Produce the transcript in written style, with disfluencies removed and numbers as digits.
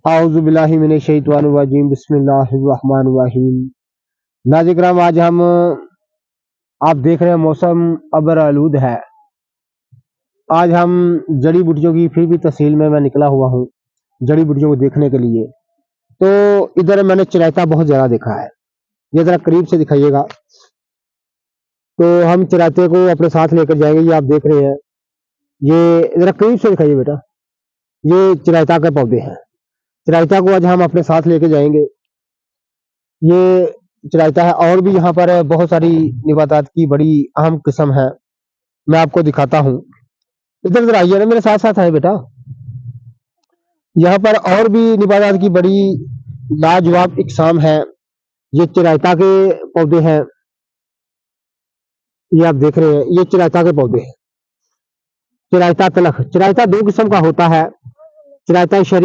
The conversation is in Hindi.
आऊज़ु बिल्लाहि मिनश शैतानिर रजीम बिस्मिल्लाहिर रहमानिर रहीम। नाज़रीन किराम, आज हम आप देख रहे हैं मौसम अबर आलूद है। आज हम जड़ी बूटियों की फिर भी तहसील में मैं निकला हुआ हूँ जड़ी बूटियों को देखने के लिए। तो इधर मैंने चिरायता बहुत ज़्यादा देखा है। ये ज़रा करीब से दिखाइएगा। तो हम चिरायते को अपने साथ लेकर जाएंगे। ये आप देख रहे हैं, ये ज़रा करीब से दिखाइए बेटा। ये चिरायता के पौधे हैं। चिरायता को आज हम अपने साथ लेके जाएंगे। ये चिरायता है और भी यहाँ पर बहुत सारी निबातात की बड़ी अहम किस्म है। मैं आपको दिखाता हूँ। इधर जरा आइए ना, मेरे साथ साथ आए बेटा। यहाँ पर और भी निबातात की बड़ी लाजवाब इकसाम है। ये चिरायता के पौधे हैं। ये आप देख रहे हैं, ये चिरायता के पौधे हैं। चिरायता तलख, चिरायता दो किस्म का होता है। चिरायता शहरी